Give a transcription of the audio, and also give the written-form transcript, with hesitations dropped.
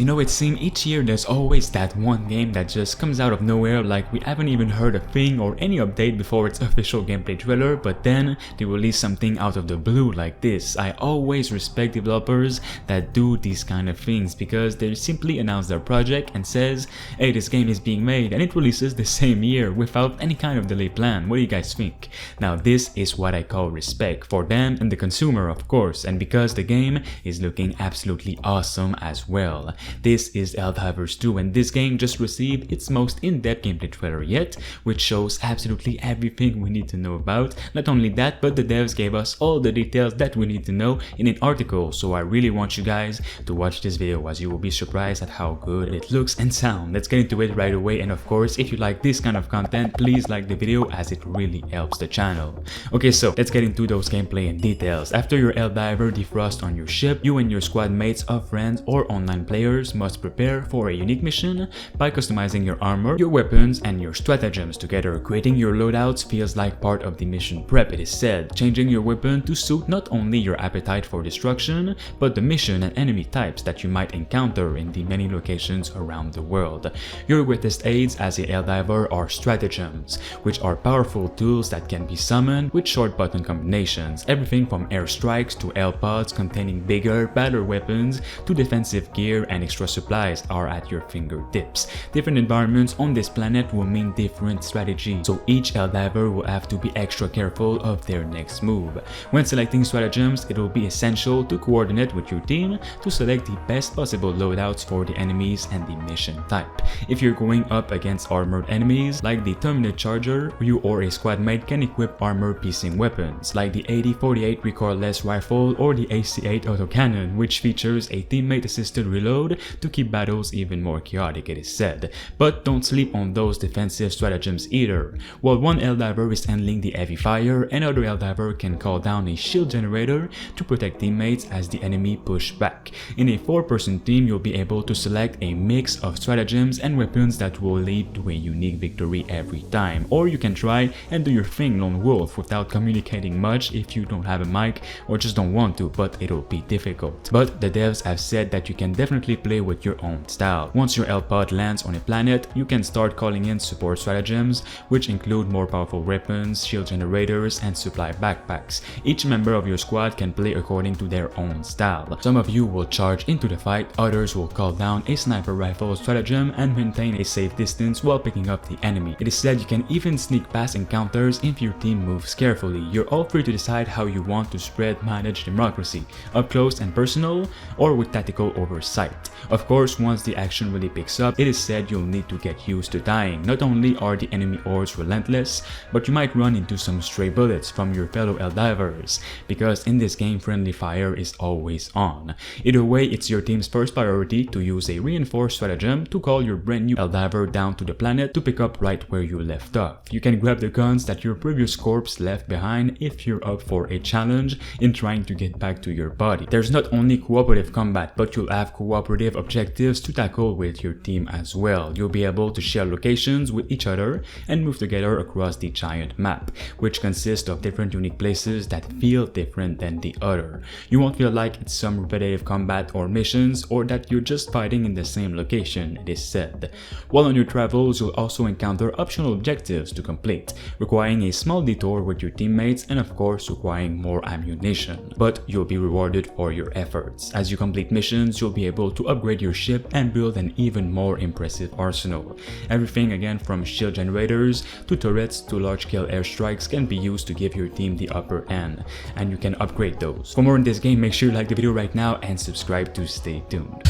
You know, it seems each year there's always that one game that just comes out of nowhere, like we haven't even heard a thing or any update before its official gameplay trailer, but then they release something out of the blue like this. I always respect developers that do these kind of things because they simply announce their project and says, hey, this game is being made, and it releases the same year without any kind of delay plan. What do you guys think? Now this is what I call respect for them and the consumer, of course, and because the game is looking absolutely awesome as well. This is HELLDIVERS 2, and this game just received its most in-depth gameplay trailer yet, which shows absolutely everything we need to know about. Not only that, but the devs gave us all the details that we need to know in an article, so I really want you guys to watch this video as you will be surprised at how good it looks and sounds. Let's get into it right away, and of course, if you like this kind of content, please like the video as it really helps the channel. Okay, so let's get into those gameplay and details. After your HELLDIVER defrost on your ship, you and your squad mates of friends or online players must prepare for a unique mission by customizing your armor, your weapons, and your stratagems together. Creating your loadouts feels like part of the mission prep, it is said, changing your weapon to suit not only your appetite for destruction, but the mission and enemy types that you might encounter in the many locations around the world. Your greatest aids as a HELLDIVER are stratagems, which are powerful tools that can be summoned with short button combinations. Everything from airstrikes to L-pods containing bigger, better weapons to defensive gear and extra supplies are at your fingertips. Different environments on this planet will mean different strategies, so each HELLDIVER will have to be extra careful of their next move. When selecting stratagems, it will be essential to coordinate with your team to select the best possible loadouts for the enemies and the mission type. If you're going up against armored enemies like the Terminate Charger, you or a squad mate can equip armor-piercing weapons like the 80-48 recoilless rifle or the AC-8 autocannon, which features a teammate-assisted reload to keep battles even more chaotic, it is said. But don't sleep on those defensive stratagems either. While one HELLDIVER is handling the heavy fire, another HELLDIVER can call down a shield generator to protect teammates as the enemy push back. In a 4-person team, you'll be able to select a mix of stratagems and weapons that will lead to a unique victory every time. Or you can try and do your thing lone wolf without communicating much if you don't have a mic or just don't want to, but it'll be difficult. But the devs have said that you can definitely play with your own style. Once your L-pod lands on a planet, you can start calling in support stratagems, which include more powerful weapons, shield generators, and supply backpacks. Each member of your squad can play according to their own style. Some of you will charge into the fight, others will call down a sniper rifle stratagem and maintain a safe distance while picking up the enemy. It is said you can even sneak past encounters if your team moves carefully. You're all free to decide how you want to spread manage democracy, up close and personal, or with tactical oversight. Of course, once the action really picks up, it is said you'll need to get used to dying. Not only are the enemy hordes relentless, but you might run into some stray bullets from your fellow HELLDIVERs, because in this game friendly fire is always on. Either way, it's your team's first priority to use a reinforced stratagem to call your brand new HELLDIVER down to the planet to pick up right where you left off. You can grab the guns that your previous corpse left behind if you're up for a challenge in trying to get back to your body. There's not only cooperative combat, but you'll have cooperative objectives to tackle with your team as well. You'll be able to share locations with each other and move together across the giant map, which consists of different unique places that feel different than the other. You won't feel like it's some repetitive combat or missions, or that you're just fighting in the same location, it is said. While on your travels, you'll also encounter optional objectives to complete, requiring a small detour with your teammates and of course requiring more ammunition. But you'll be rewarded for your efforts. As you complete missions, you'll be able to upgrade your ship and build an even more impressive arsenal. Everything again from shield generators to turrets to large-scale airstrikes can be used to give your team the upper hand, and you can upgrade those. For more in this game, make sure you like the video right now and subscribe to stay tuned.